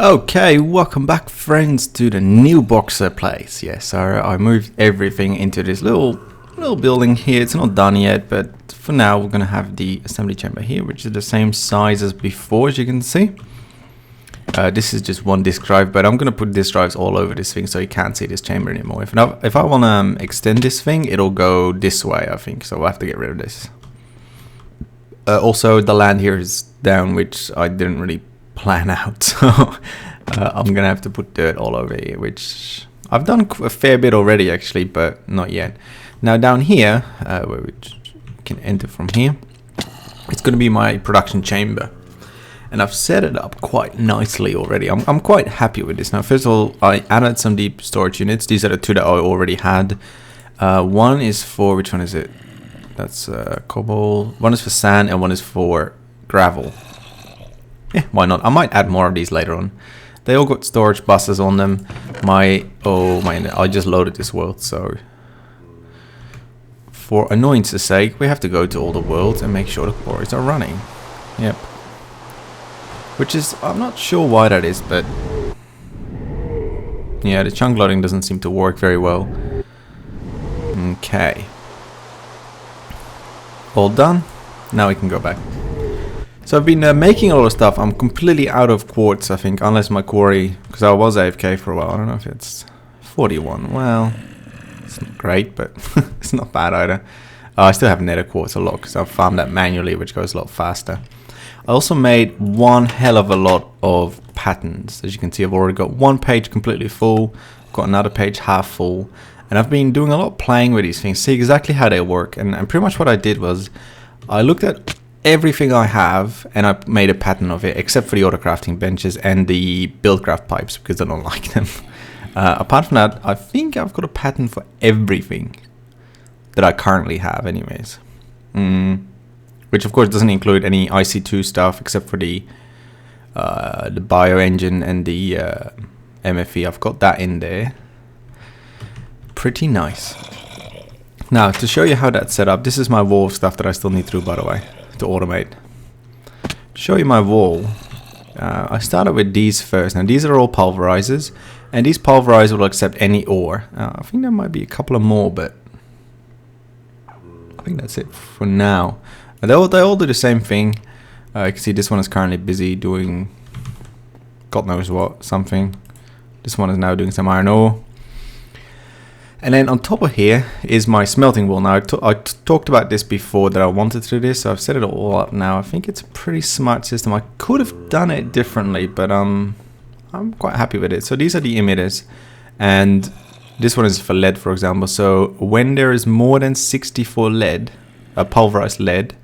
Okay, welcome back friends to the new boxer place. Yes, so I moved everything into this little building here. It's not done yet, but for now we're gonna have the assembly chamber here, which is the same size as before, as you can see. This is just one disk drive, but I'm gonna put disk drives all over this thing so you can't see this chamber anymore. If I wanna extend this thing, it'll go this way, I think, so I'll have to get rid of this. Also, the land here is down, which I didn't really plan out, so I'm gonna have to put dirt all over here, which I've done a fair bit already actually, but not yet. Now down here, where we can enter from here, it's gonna be my production chamber, and I've set it up quite nicely already. I'm quite happy with this. Now first of all, I added some deep storage units. These are the two that I already had. One is for, which one is it? That's cobble. One is for sand and one is for gravel. Yeah, why not? I might add more of these later on. They all got storage buses on them. I just loaded this world, so for annoyance's sake, we have to go to all the worlds and make sure the quarries are running. Yep. Which is, I'm not sure why that is, but yeah, the chunk loading doesn't seem to work very well. Okay. All done. Now we can go back. So I've been making a lot of stuff. I'm completely out of quartz, I think, unless my quarry, because I was AFK for a while. I don't know if it's 41. Well, it's not great, but it's not bad either. I still have nether quartz a lot because I've farmed that manually, which goes a lot faster. I also made one hell of a lot of patterns. As you can see, I've already got one page completely full, got another page half full, and I've been doing a lot of playing with these things, see exactly how they work. And pretty much what I did was I looked at everything I have and I made a pattern of it, except for the auto crafting benches and the buildcraft pipes, because I don't like them. Apart from that, I think I've got a pattern for everything that I currently have anyways. Which of course doesn't include any IC2 stuff, except for the bio engine and the MFE. I've got that in there. Pretty nice. Now to show you how that's set up, this is my wall stuff that I still need to do, by the way, to automate. Show you my wall. I started with these first. Now these are all pulverizers, and these pulverizers will accept any ore. I think there might be a couple of more, but I think that's it for now. They all do the same thing. You can see this one is currently busy doing God knows what, something. This one is now doing some iron ore. And then on top of here is my smelting wall. Now I talked about this before, that I wanted to do this, so I've set it all up now. I think it's a pretty smart system. I could have done it differently, but I'm quite happy with it. So these are the emitters, and this one is for lead, for example. So when there is more than 64 lead, pulverized lead,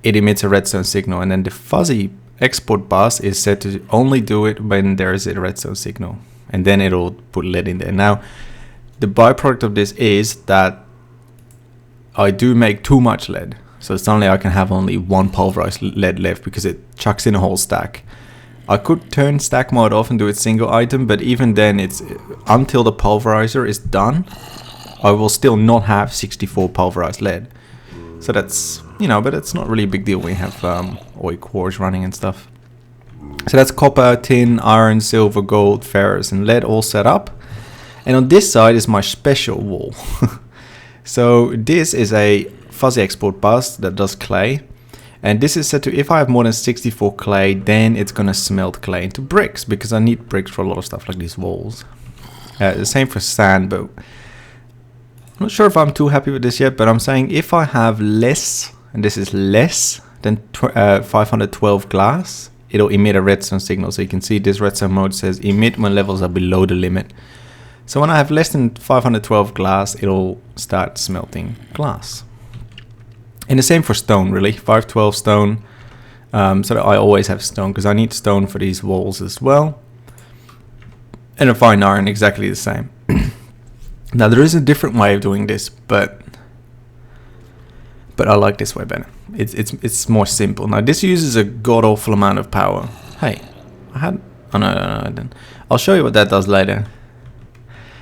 it emits a redstone signal, and then the fuzzy export bus is set to only do it when there is a redstone signal, and then it'll put lead in there. Now the byproduct of this is that I do make too much lead, so suddenly I can have only one pulverized lead left because it chucks in a whole stack. I could turn stack mode off and do it single item, but even then, it's until the pulverizer is done, I will still not have 64 pulverized lead. So that's, but it's not really a big deal when you have oil cores running and stuff. So that's copper, tin, iron, silver, gold, ferrous, and lead all set up. And on this side is my special wall. So this is a fuzzy export bus that does clay. And this is set to, if I have more than 64 clay, then it's going to smelt clay into bricks, because I need bricks for a lot of stuff like these walls. The same for sand, but I'm not sure if I'm too happy with this yet, but I'm saying if I have less, and this is less than 512 glass, it'll emit a redstone signal. So you can see this redstone mode says emit when levels are below the limit. So when I have less than 512 glass, it'll start smelting glass. And the same for stone, really. 512 stone. So that I always have stone, because I need stone for these walls as well. And a fine iron, exactly the same. Now there is a different way of doing this, but I like this way better. It's more simple. Now this uses a god awful amount of power. Hey, no, I didn't. I'll show you what that does later.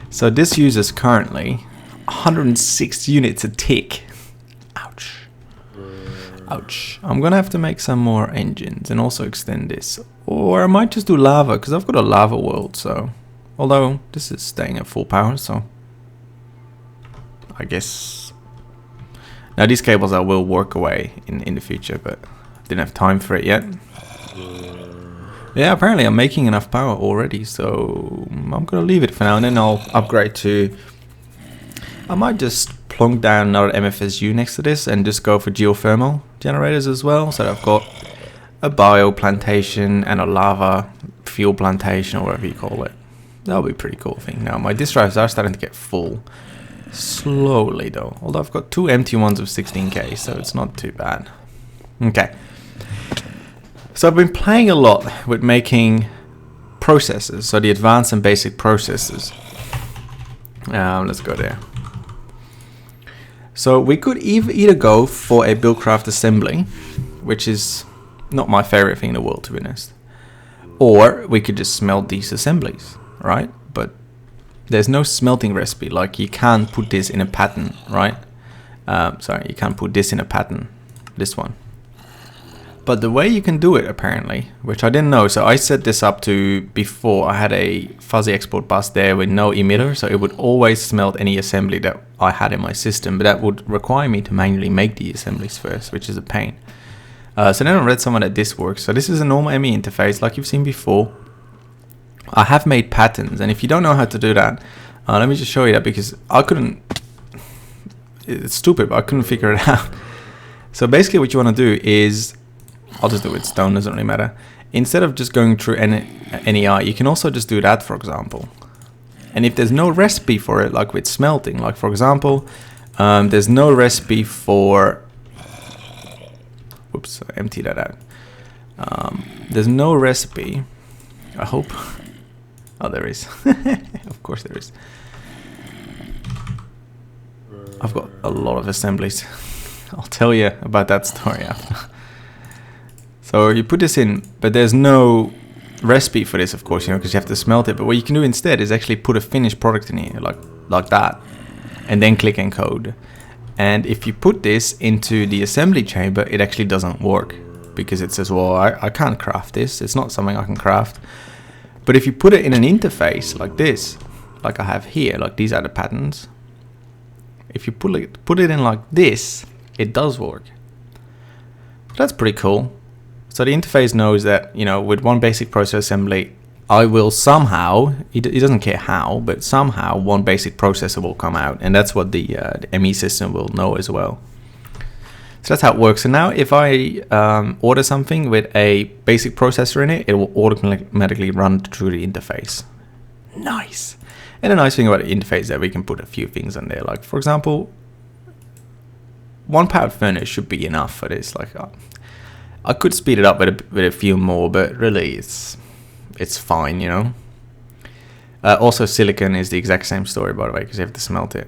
So this uses currently 106 units a tick. Ouch. Ouch. I'm gonna have to make some more engines and also extend this. Or I might just do lava, because I've got a lava world, so... Although, this is staying at full power, so... I guess... Now these cables I will work away in the future, but I didn't have time for it yet. Yeah, apparently I'm making enough power already, so I'm gonna leave it for now, and then I'll upgrade to... I might just plonk down another MFSU next to this and just go for geothermal generators as well, so that I've got a bio plantation and a lava fuel plantation, or whatever you call it. That'll be a pretty cool thing. Now my disk drives are starting to get full. Slowly though, although I've got two empty ones of 16k, so it's not too bad. Okay. So I've been playing a lot with making processors, so the advanced and basic processors. Let's go there. So we could either go for a Buildcraft assembly, which is not my favorite thing in the world, to be honest. Or we could just smelt these assemblies, right? But there's no smelting recipe, like you can't put this in a pattern, right? Sorry, you can't put this in a pattern, this one. But the way you can do it, apparently, which I didn't know, so I set this up to before. I had a fuzzy export bus there with no emitter, so it would always smelt any assembly that I had in my system, but that would require me to manually make the assemblies first, which is a pain. So then I read somewhere that this works. So this is a normal ME interface, like you've seen before. I have made patterns, and if you don't know how to do that, let me just show you that, because I couldn't... It's stupid, but I couldn't figure it out. So basically what you want to do is... I'll just do it with stone, doesn't really matter. Instead of just going through NEI, you can also just do that, for example. And if there's no recipe for it, like with smelting, like for example, there's no recipe for... Whoops, I emptied that out. There's no recipe, I hope. Oh, there is. Of course there is. I've got a lot of assemblies. I'll tell you about that story after. So you put this in, but there's no recipe for this, of course, you know, because you have to smelt it. But what you can do instead is actually put a finished product in here, like that, and then click encode. And if you put this into the assembly chamber, it actually doesn't work, because it says, well, I can't craft this. It's not something I can craft. But if you put it in an interface like this, like I have here, like these are the patterns. If you put it in like this, it does work. That's pretty cool. So the interface knows that, you know, with one basic process assembly, I will somehow, it doesn't care how, but somehow one basic processor will come out. And that's what the ME system will know as well. So that's how it works. And now if I order something with a basic processor in it, it will automatically run through the interface. Nice. And the nice thing about the interface is that we can put a few things on there. Like, for example, one powered furnace should be enough for this. Like, I could speed it up with a few more, but really it's fine, you know. Also, silicon is the exact same story, by the way, because you have to smelt it.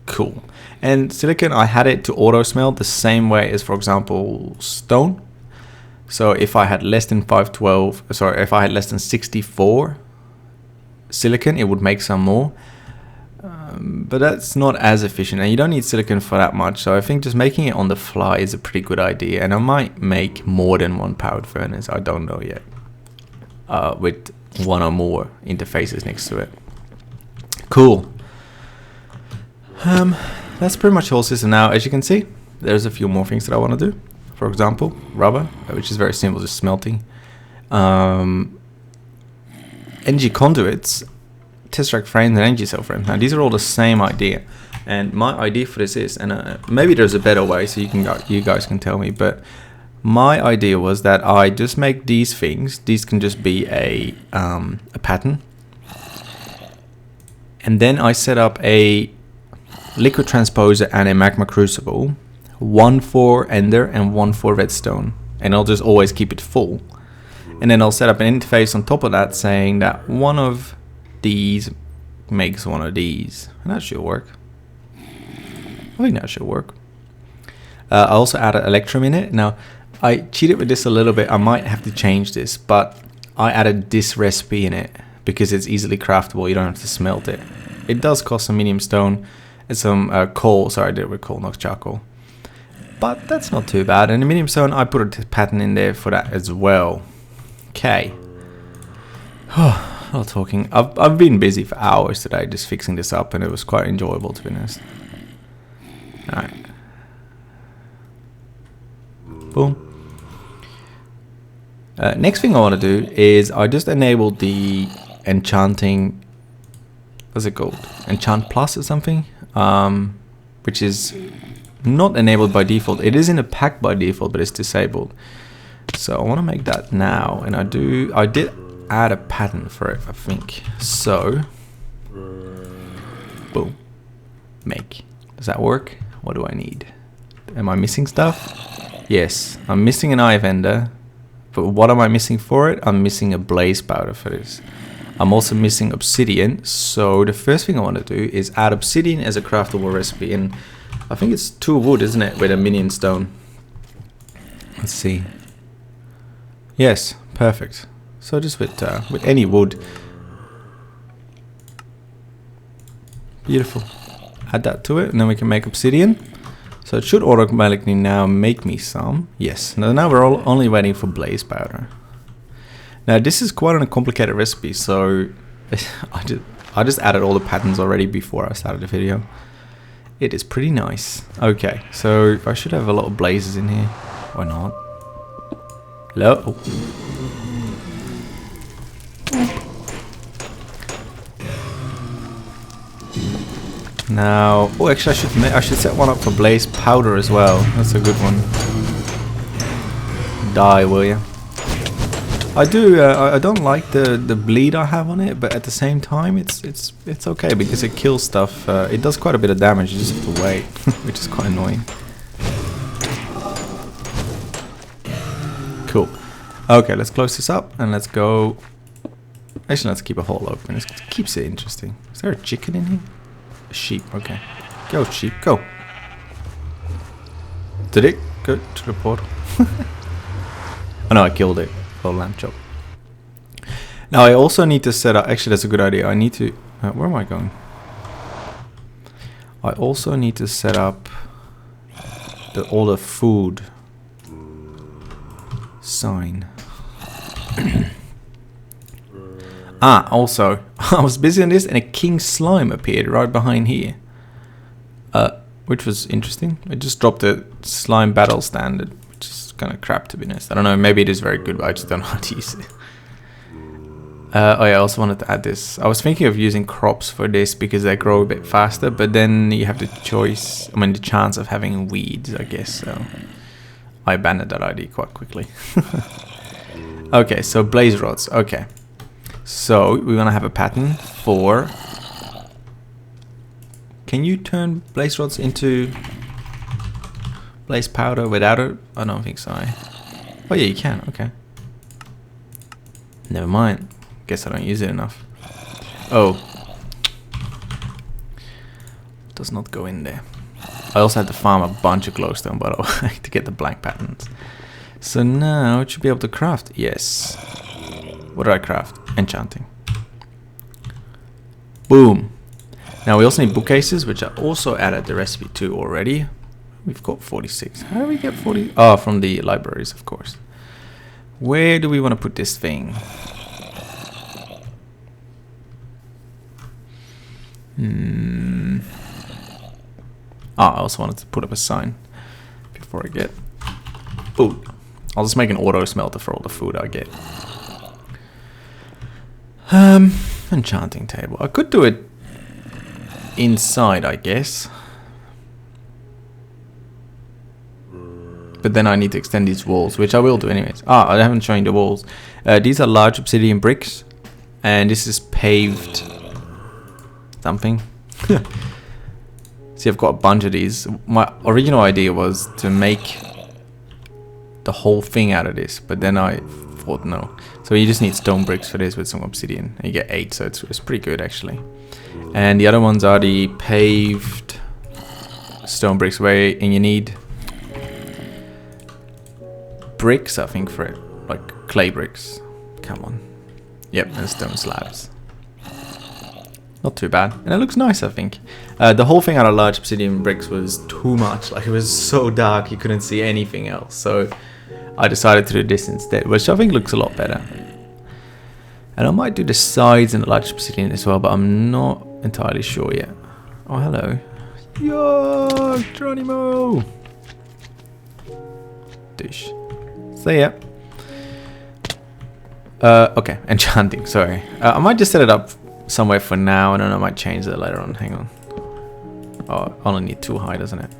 Cool. And silicon, I had it to auto smelt the same way as, for example, stone. So if I had less than 512, sorry, if I had less than 64 silicon, it would make some more. But that's not as efficient, and you don't need silicon for that much, so I think just making it on the fly is a pretty good idea. And I might make more than one powered furnace, I don't know yet, with one or more interfaces next to it. Cool. That's pretty much the whole system. Now, as you can see, there's a few more things that I want to do. For example, rubber, which is very simple, just smelting. Energy conduits, tesseract frames, and energy cell frames. Now these are all the same idea, and my idea for this is, and maybe there's a better way, so you guys can tell me, but my idea was that I just make these things. These can just be a pattern, and then I set up a liquid transposer and a magma crucible, one for ender and one for redstone, and I'll just always keep it full. And then I'll set up an interface on top of that saying that one of these makes one of these, and that should work. I think that should work. I also added electrum in it. Now I cheated with this a little bit. I might have to change this, but I added this recipe in it because it's easily craftable. You don't have to smelt it. It does cost some medium stone and some coal. Sorry, I did it with coal, not charcoal. but that's not too bad. And the medium stone, I put a pattern in there for that as well. Okay. Not talking. I've been busy for hours today just fixing this up, and it was quite enjoyable, to be honest. Alright. Boom. Next thing I want to do is I just enabled the Enchanting, what's it called? Enchant Plus or something, which is not enabled by default. It is in a pack by default, but it's disabled. So I want to make that now, and I did add a pattern for it, I think. So, boom, make. Does that work? What do I need? Am I missing stuff? Yes, I'm missing an eye vendor. But what am I missing for it? I'm missing a blaze powder for this. I'm also missing obsidian. So the first thing I want to do is add obsidian as a craftable recipe. And I think it's 2 wood, isn't it? With a minion stone. Let's see. Yes, perfect. So just with any wood. Beautiful. Add that to it, and then we can make obsidian. So it should automatically now make me some. Yes. Now we're only waiting for blaze powder. Now this is quite a complicated recipe, so I just added all the patterns already before I started the video. It is pretty nice. Okay, so I should have a lot of blazes in here. Or not. Hello? Now, oh, actually, I should set one up for blaze powder as well. That's a good one. Die, will you? I don't like the bleed I have on it, but at the same time, it's okay because it kills stuff. It does quite a bit of damage. You just have to wait, which is quite annoying. Cool. Okay, let's close this up and let's go. Actually, let's keep a hole open. It keeps it interesting. Is there a chicken in here? A sheep, okay. Go sheep, go. Did it go to the portal? Oh no, I killed it. Oh, lamb chop. Now I also need to set up, actually that's a good idea. I need to, where am I going? I also need to set up all the food sign. Also, I was busy on this and a king slime appeared right behind here. Which was interesting. It just dropped a slime battle standard, which is kind of crap to be honest. I don't know, maybe it is very good, but I just don't know how to use it. Oh yeah, I also wanted to add this. I was thinking of using crops for this because they grow a bit faster, but then you have the chance of having weeds, I guess, so I abandoned that idea quite quickly. Okay, so blaze rods, okay. So we're gonna have a pattern for. Can you turn blaze rods into blaze powder without it? I don't think so. Oh yeah, you can. Okay. Never mind. Guess I don't use it enough. Oh, does not go in there. I also had to farm a bunch of glowstone, by the way, to get the blank patterns. So now it should be able to craft. Yes. What did I craft? Enchanting. Boom. Now we also need bookcases, which I also added the recipe to already. We've got 46. How do we get 40? Oh, from the libraries, of course. Where do we want to put this thing? Oh, I also wanted to put up a sign before I get food. I'll just make an auto smelter for all the food I get. Enchanting table. I could do it inside, I guess. But then I need to extend these walls, which I will do anyways. Ah, I haven't shown you the walls. These are large obsidian bricks. And this is paved something. See, I've got a bunch of these. My original idea was to make the whole thing out of this, but then I thought no. So you just need stone bricks for this with some obsidian. And you get 8, so it's pretty good actually. And the other ones are the paved stone bricks, and you need bricks, I think, for it, like clay bricks. Come on. Yep, and stone slabs. Not too bad, and it looks nice, I think. The whole thing out of large obsidian bricks was too much. Like, it was so dark you couldn't see anything else. So I decided to do this instead, which I think looks a lot better. And I might do the sides in the large obsidian as well, but I'm not entirely sure yet. Oh, hello. Yo, Geronimo! Dish. So yeah. Okay, enchanting, sorry. I might just set it up somewhere for now, and then I might change that later on. Hang on. Oh, I only need 2 high, doesn't it?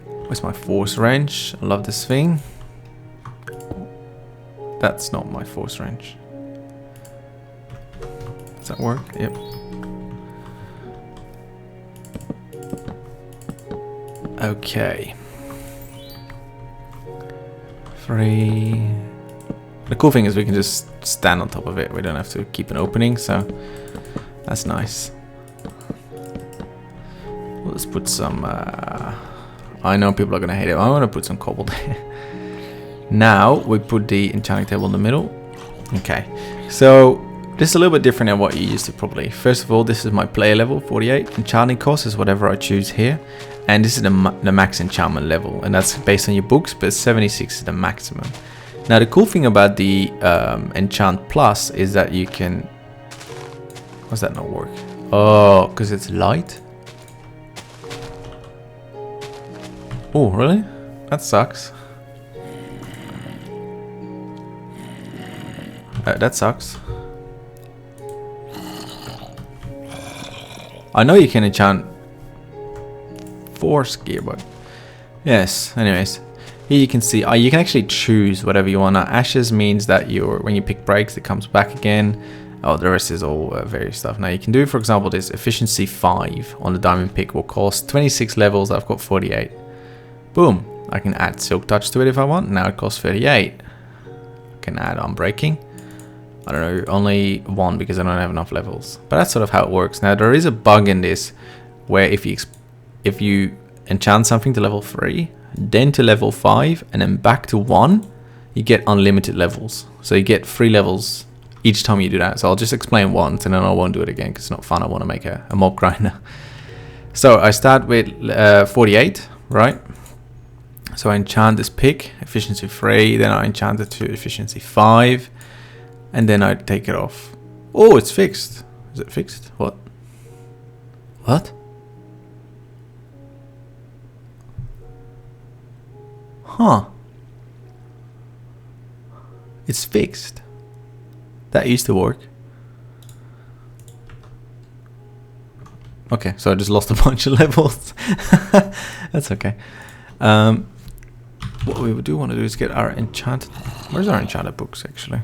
Where's my force wrench? I love this thing. That's not my force wrench. Does that work? Yep. Okay. 3. The cool thing is we can just stand on top of it. We don't have to keep an opening, so that's nice. Let's put some... I know people are going to hate it. I'm going to put some cobble there. Now we put the enchanting table in the middle. Okay, so this is a little bit different than what you used to probably. First of all, this is my player level, 48. Enchanting cost is whatever I choose here. And this is the max enchantment level. And that's based on your books, but 76 is the maximum. Now the cool thing about the Enchant Plus is that you can... Why's that not work? Oh, because it's light? Oh, really? That sucks. That sucks. I know you can enchant force gear, but yes. Anyways, here you can see you can actually choose whatever you want. Now, ashes means that when you pick breaks, it comes back again. Oh, the rest is all various stuff. Now you can do, for example, this efficiency 5 on the diamond pick will cost 26 levels. I've got 48. Boom. I can add silk touch to it if I want. Now it costs 38. I can add unbreaking. I don't know, only 1 because I don't have enough levels. But that's sort of how it works. Now there is a bug in this where if you enchant something to level 3, then to level 5, and then back to 1, you get unlimited levels. So you get 3 levels each time you do that. So I'll just explain once and then I won't do it again because it's not fun. I want to make a mob grinder. So I start with 48, right? So I enchant this pick, efficiency 3, then I enchant it to efficiency 5. And then I take it off. Oh, it's fixed. Is it fixed? What? What? Huh. It's fixed. That used to work. Okay, so I just lost a bunch of levels. That's okay. What we do want to do is get our enchanted... Where's our enchanted books, actually?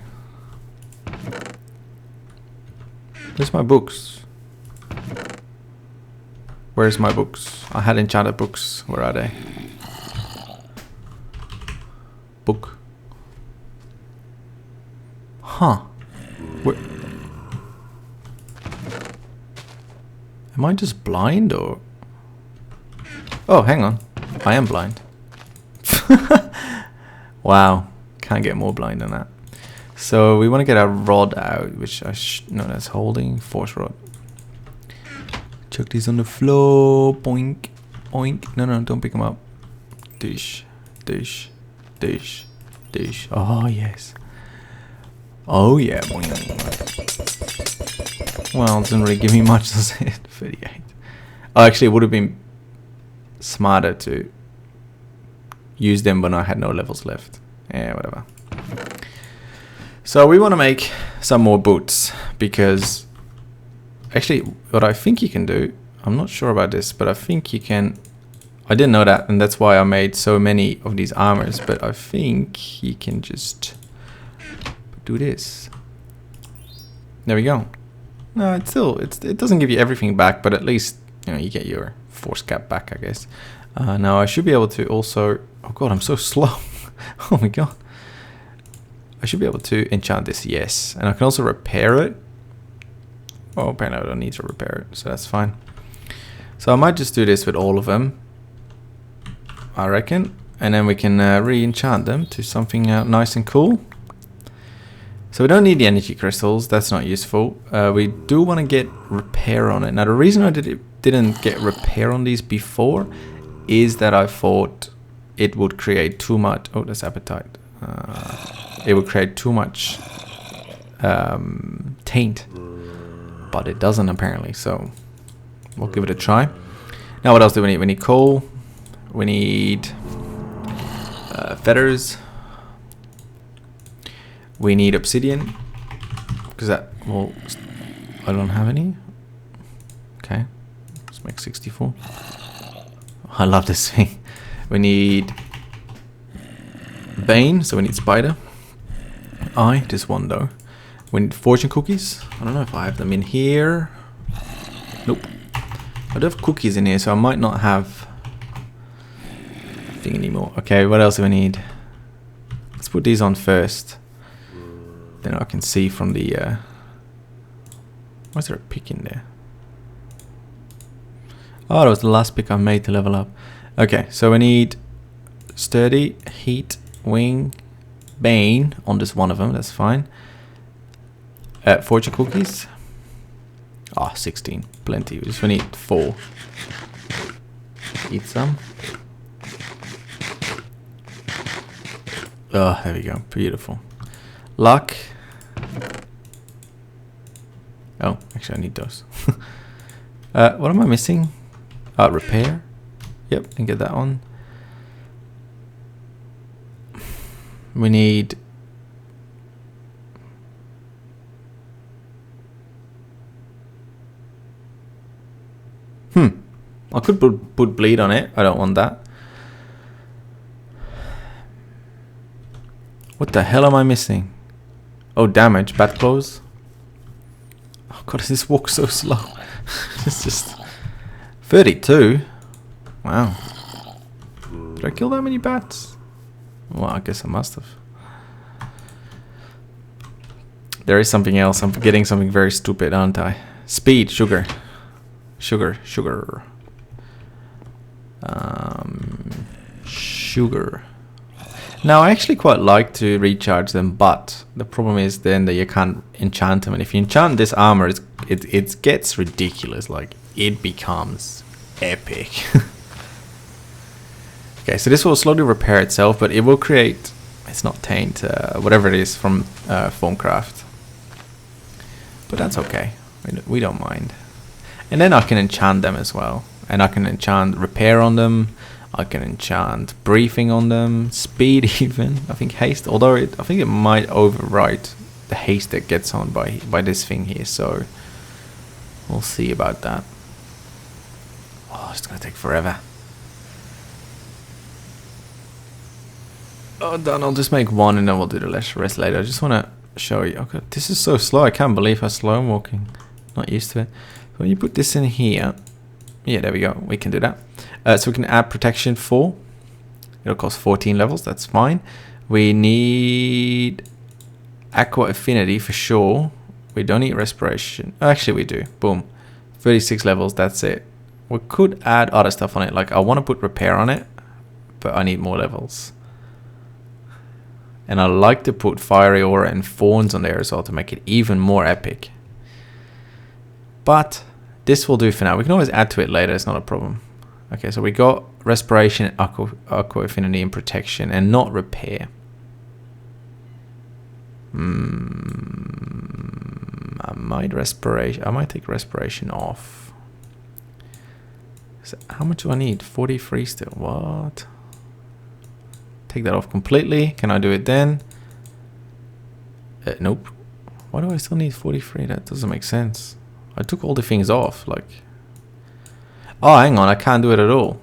Where's my books? Where's my books? I had enchanted books. Where are they? Book. Huh. Where? Am I just blind or? Oh, hang on. I am blind. Wow. Can't get more blind than that. So we want to get our rod out, which I know that's holding. Force rod. Chuck these on the floor. Boink. Oink. No, don't pick them up. Dish. Dish. Dish. Dish. Oh, yes. Oh, yeah. Boink. Well, it doesn't really give me much, does it? 38. Oh, actually, it would have been smarter to use them when I had no levels left. Yeah, whatever. So we want to make some more boots because actually what I think you can do, I'm not sure about this, but I think you can, I didn't know that, and that's why I made so many of these armors, but I think you can just do this. There we go. No, it doesn't give you everything back, but at least, you know, you get your force cap back, I guess. Now I should be able to also, oh god, I'm so slow. Oh my god. I should be able to enchant this, yes. And I can also repair it. Oh, apparently I don't need to repair it, so that's fine. So I might just do this with all of them, I reckon. And then we can re-enchant them to something nice and cool. So we don't need the energy crystals. That's not useful. We do want to get repair on it. Now the reason I didn't get repair on these before is that I thought it would create too much. Oh, that's appetite. It would create too much taint, but it doesn't apparently. So we'll give it a try. Now what else do we need? We need coal. We need feathers. We need obsidian, because that, well, I don't have any. Okay, let's make 64. I love this thing. We need bane, so we need spider eye, just one though. We need fortune cookies. I don't know if I have them in here. Nope. I do have cookies in here, so I might not have thing anymore. Okay, what else do we need? Let's put these on first. Then I can see from the why is there a pick in there? Oh, that was the last pick I made to level up. Okay, so we need sturdy, heat, wing, bane on just one of them. That's fine. Fortune cookies. Ah, 16, plenty. We just need 4. Eat some. Oh, there we go. Beautiful. Luck. Oh, actually I need those. What am I missing? Repair. Yep, and get that on. We need I could put bleed on it. I don't want that. What the hell am I missing? Oh, damage. Bat claws. Oh god, does this walk so slow? It's just 32. Wow. Did I kill that many bats? Well, I guess I must have. There is something else. I'm forgetting something very stupid, aren't I? Speed, sugar. Sugar. Sugar. Now, I actually quite like to recharge them, but the problem is then that you can't enchant them. And if you enchant this armor, it gets ridiculous. Like, it becomes epic. Okay, so this will slowly repair itself, but it will create, it's not taint, whatever it is from Formcraft. But that's okay. We don't mind. And then I can enchant them as well. And I can enchant repair on them. I can enchant briefing on them, speed even. I think haste, although I think it might overwrite the haste that gets on by this thing here. So we'll see about that. Oh, it's gonna take forever. Oh, done. I'll just make one and then we'll do the rest later. I just want to show you. Okay, this is so slow. I can't believe how slow I'm walking. Not used to it. When you put this in here, yeah, there we go. We can do that. So we can add protection 4. It'll cost 14 levels. That's fine. We need aqua affinity for sure. We don't need respiration. Actually, we do. Boom. 36 levels. That's it. We could add other stuff on it. Like I want to put repair on it, but I need more levels. And I like to put fiery aura and thorns on there as well to make it even more epic. But this will do for now. We can always add to it later. It's not a problem. Okay, so we got respiration, aqua affinity, and protection, and not repair. I might take respiration off. So how much do I need? 43 still. What? Take that off completely. Can I do it then? Nope. Why do I still need 43? That doesn't make sense. I took all the things off, like... Oh, hang on, I can't do it at all.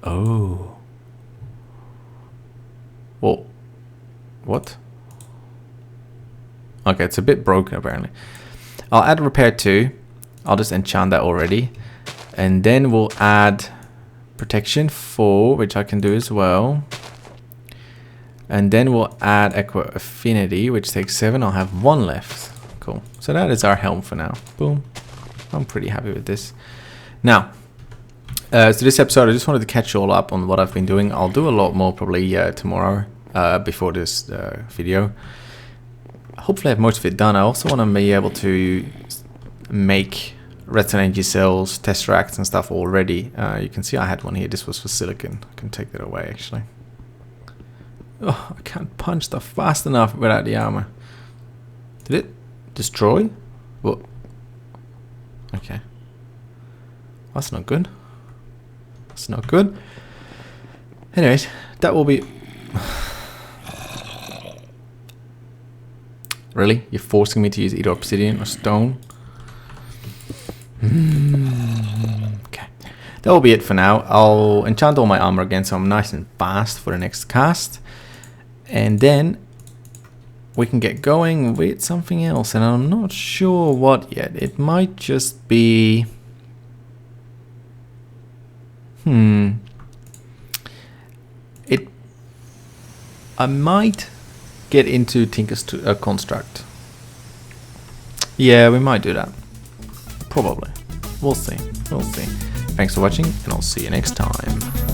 Oh. Well, what? Okay, it's a bit broken apparently. I'll add repair 2. I'll just enchant that already. And then we'll add protection 4, which I can do as well. And then we'll add aqua affinity, which takes 7. I'll have 1 left. Cool. So that is our helm for now. Boom. I'm pretty happy with this. Now, so this episode, I just wanted to catch you all up on what I've been doing. I'll do a lot more probably tomorrow before this video. hopefully I have most of it done. I also want to be able to make redstone energy cells, tesseracts and stuff already. You can see I had one here. This was for silicon. I can take that away actually. Oh, I can't punch stuff fast enough without the armor. Did it destroy? What? Okay. That's not good. That's not good. Anyways, that will be... Really? You're forcing me to use either obsidian or stone? Okay. That will be it for now. I'll enchant all my armor again so I'm nice and fast for the next cast. And then we can get going with something else. And I'm not sure what yet. It might just be... I might get into Tinker's construct. Yeah, we might do that. Probably. We'll see. We'll see. Thanks for watching, and I'll see you next time.